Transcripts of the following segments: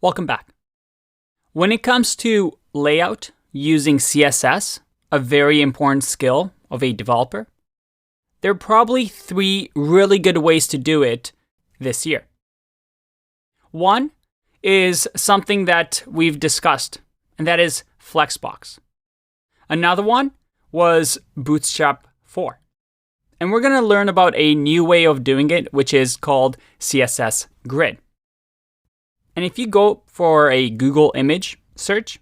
Welcome back. When it comes to layout using CSS, a very important skill of a developer, there are probably 3 really good ways to do it this year. One is something that we've discussed, and that is Flexbox. Another one was Bootstrap 4. And we're going to learn about a new way of doing it, which is called CSS Grid. And if you go for a Google image search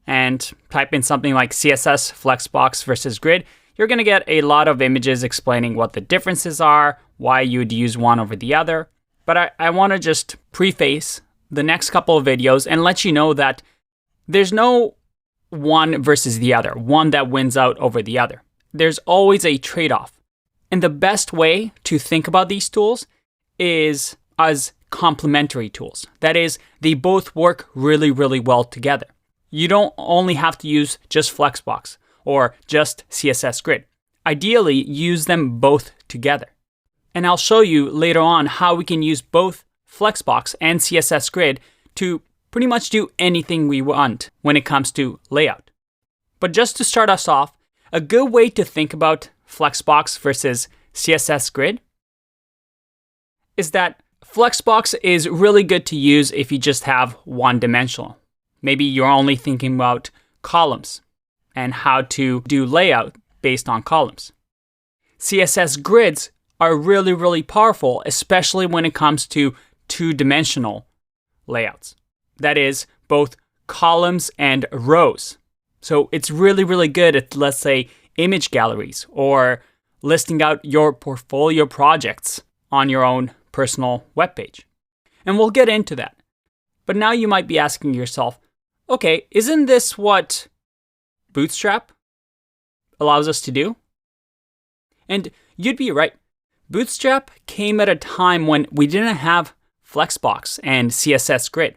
and type in something like CSS Flexbox versus Grid, you're going to get a lot of images explaining what the differences are, why you'd use one over the other. But I want to just preface the next couple of videos and let you know that there's no one versus the other, one that wins out over the other. There's always a trade-off. And the best way to think about these tools is as complementary tools. That is, they both work really, really well together. You don't only have to use just Flexbox or just CSS Grid. Ideally, use them both together. And I'll show you later on how we can use both Flexbox and CSS Grid to pretty much do anything we want when it comes to layout. But just to start us off, a good way to think about Flexbox versus CSS Grid is that Flexbox is really good to use if you just have one-dimensional. Maybe you're only thinking about columns and how to do layout based on columns. CSS grids are really, really powerful, especially when it comes to two-dimensional layouts. That is, both columns and rows. So it's really, really good at, let's say, image galleries or listing out your portfolio projects on your own personal webpage. And we'll get into that. But now you might be asking yourself, okay, isn't this what Bootstrap allows us to do? And you'd be right. Bootstrap came at a time when we didn't have Flexbox and CSS Grid.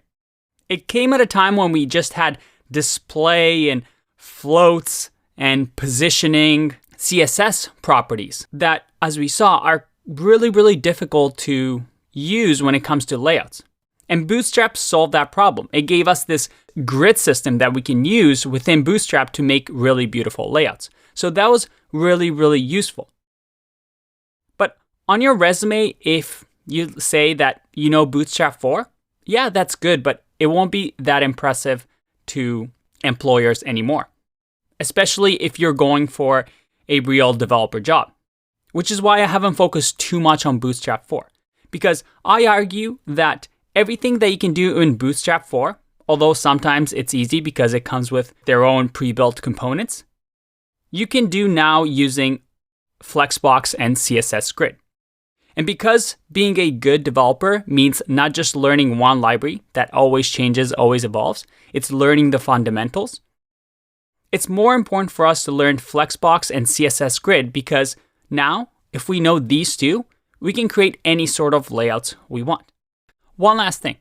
It came at a time when we just had display and floats and positioning CSS properties that, as we saw, are really, really difficult to use when it comes to layouts. And Bootstrap solved that problem. It gave us this grid system that we can use within Bootstrap to make really beautiful layouts. So that was really, really useful. But on your resume, if you say that you know Bootstrap 4, yeah, that's good, but it won't be that impressive to employers anymore, especially if you're going for a real developer job. Which is why I haven't focused too much on Bootstrap 4. Because I argue that everything that you can do in Bootstrap 4, although sometimes it's easy because it comes with their own pre-built components, you can do now using Flexbox and CSS Grid. And because being a good developer means not just learning one library that always changes, always evolves, it's learning the fundamentals. It's more important for us to learn Flexbox and CSS Grid because now, if we know these two, we can create any sort of layouts we want. One last thing.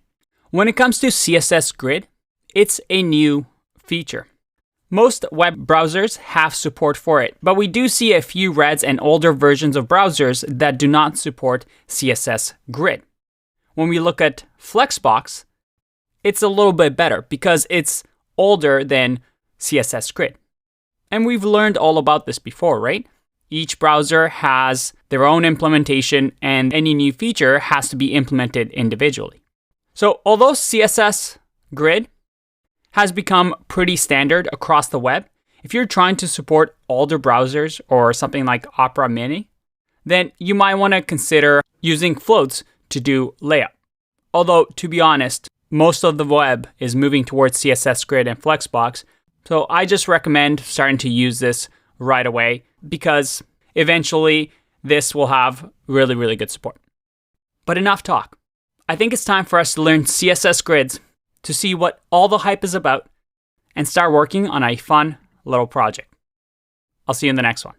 When it comes to CSS Grid, it's a new feature. Most web browsers have support for it, but we do see a few reds and older versions of browsers that do not support CSS Grid. When we look at Flexbox, it's a little bit better because it's older than CSS Grid. And we've learned all about this before, right? Each browser has their own implementation and any new feature has to be implemented individually. So although CSS Grid has become pretty standard across the web, if you're trying to support older browsers or something like Opera Mini, then you might want to consider using floats to do layout. Although, to be honest, most of the web is moving towards CSS Grid and Flexbox, so I just recommend starting to use this right away because eventually this will have really, really good support. But enough talk. I think it's time for us to learn CSS grids to see what all the hype is about and start working on a fun little project. I'll see you in the next one.